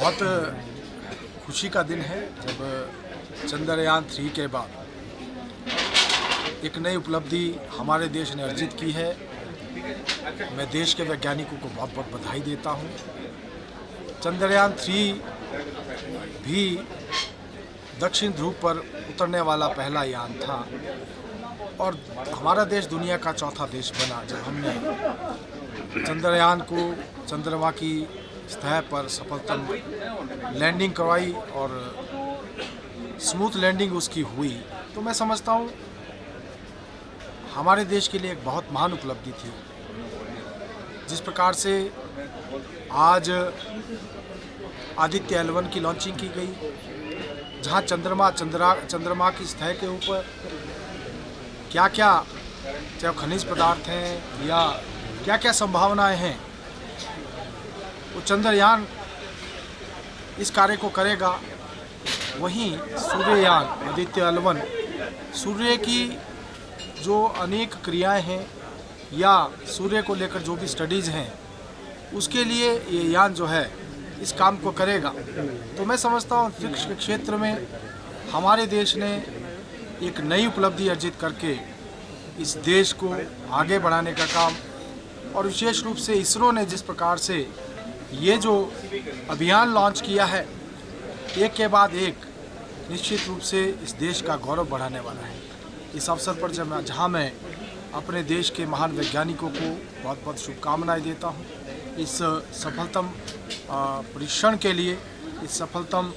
बहुत खुशी का दिन है जब चंद्रयान 3 के बाद एक नई उपलब्धि हमारे देश ने अर्जित की है। मैं देश के वैज्ञानिकों को बहुत बहुत बधाई देता हूँ। चंद्रयान 3 भी दक्षिण ध्रुव पर उतरने वाला पहला यान था और हमारा देश दुनिया का चौथा देश बना जब हमने चंद्रयान को चंद्रमा की सतह पर सफलतम लैंडिंग करवाई और स्मूथ लैंडिंग उसकी हुई। तो मैं समझता हूँ हमारे देश के लिए एक बहुत महान उपलब्धि थी। जिस प्रकार से आज आदित्य L1 की लॉन्चिंग की गई, जहाँ चंद्रमा की सतह के ऊपर क्या क्या चाहे खनिज पदार्थ हैं या क्या क्या संभावनाएं हैं, वो चंद्रयान इस कार्य को करेगा। वहीं सूर्ययान आदित्य L1 सूर्य की जो अनेक क्रियाएं हैं या सूर्य को लेकर जो भी स्टडीज़ हैं उसके लिए ये यान जो है इस काम को करेगा। तो मैं समझता हूँ अंतरिक्ष के क्षेत्र में हमारे देश ने एक नई उपलब्धि अर्जित करके इस देश को आगे बढ़ाने का काम, और विशेष रूप से इसरो ने जिस प्रकार से ये जो अभियान लॉन्च किया है, एक के बाद एक निश्चित रूप से इस देश का गौरव बढ़ाने वाला है। इस अवसर पर जहाँ मैं अपने देश के महान वैज्ञानिकों को बहुत बहुत शुभकामनाएं देता हूँ इस सफलतम परीक्षण के लिए, इस सफलतम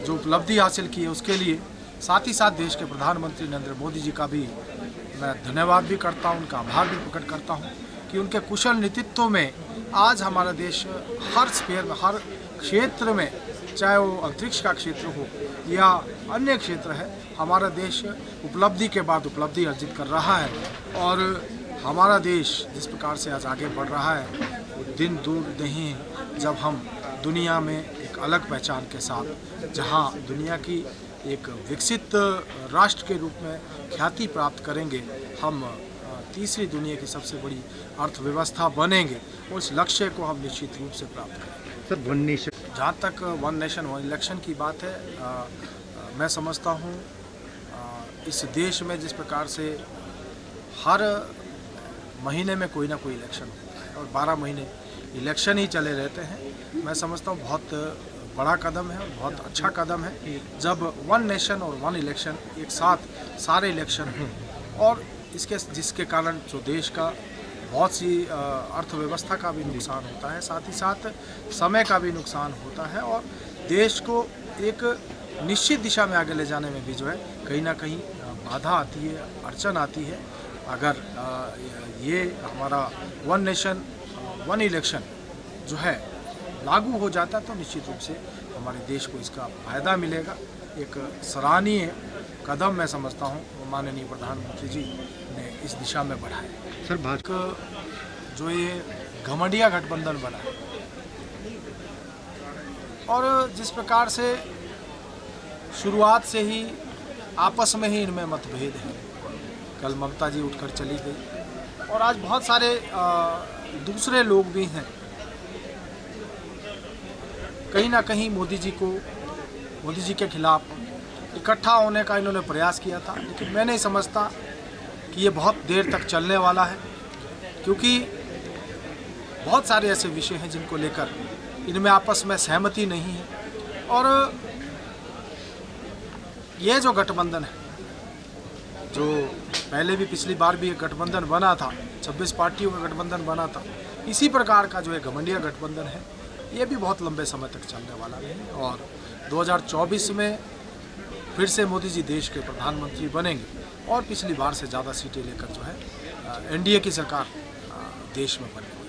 जो उपलब्धि हासिल की है उसके लिए। साथ ही साथ देश के प्रधानमंत्री नरेंद्र मोदी जी का भी मैं धन्यवाद भी करता हूँ, उनका आभार भी प्रकट करता हूँ कि उनके कुशल नेतृत्व में आज हमारा देश हर स्फीयर में, हर क्षेत्र में, चाहे वो अंतरिक्ष का क्षेत्र हो या अन्य क्षेत्र है, हमारा देश उपलब्धि के बाद उपलब्धि अर्जित कर रहा है। और हमारा देश जिस प्रकार से आज आगे बढ़ रहा है वो दिन दूर नहीं है जब हम दुनिया में एक अलग पहचान के साथ, जहां दुनिया की एक विकसित राष्ट्र के रूप में ख्याति प्राप्त करेंगे, हम तीसरी दुनिया की सबसे बड़ी अर्थव्यवस्था बनेंगे और इस लक्ष्य को हम निश्चित रूप से प्राप्त करेंगे। सर, वन नेशन, जहाँ तक वन नेशन वन इलेक्शन की बात है, मैं समझता हूँ इस देश में जिस प्रकार से हर महीने में कोई ना कोई इलेक्शन होता है और 12 महीने इलेक्शन ही चले रहते हैं, मैं समझता हूँ बहुत बड़ा कदम है और बहुत अच्छा कदम है जब वन नेशन और वन इलेक्शन एक साथ सारे इलेक्शन हों, और जिसके कारण जो देश का बहुत सी अर्थव्यवस्था का भी नुकसान होता है, साथ ही साथ समय का भी नुकसान होता है और देश को एक निश्चित दिशा में आगे ले जाने में भी जो है कहीं ना कहीं बाधा आती है, अड़चन आती है। अगर ये हमारा वन नेशन वन इलेक्शन जो है लागू हो जाता तो निश्चित रूप से हमारे देश को इसका फ़ायदा मिलेगा। एक सराहनीय कदम मैं समझता हूँ माननीय प्रधानमंत्री जी ने इस दिशा में बढ़ाया। सर, भाजपा जो ये घमंडिया गठबंधन बना है और जिस प्रकार से शुरुआत से ही आपस में ही इनमें मतभेद है, कल ममता जी उठकर चली गई और आज बहुत सारे दूसरे लोग भी हैं, कहीं ना कहीं मोदी जी के खिलाफ इकट्ठा होने का इन्होंने प्रयास किया था। लेकिन मैं नहीं समझता कि ये बहुत देर तक चलने वाला है, क्योंकि बहुत सारे ऐसे विषय हैं जिनको लेकर इनमें आपस में सहमति नहीं है। और ये जो गठबंधन है, जो पहले भी पिछली बार भी एक गठबंधन बना था, 26 पार्टियों का गठबंधन बना था, इसी प्रकार का जो है घमंडिया गठबंधन है, ये भी बहुत लंबे समय तक चलने वाला नहीं। और 2024 में फिर से मोदी जी देश के प्रधानमंत्री बनेंगे और पिछली बार से ज़्यादा सीटें लेकर जो है एनडीए की सरकार देश में बनेगी।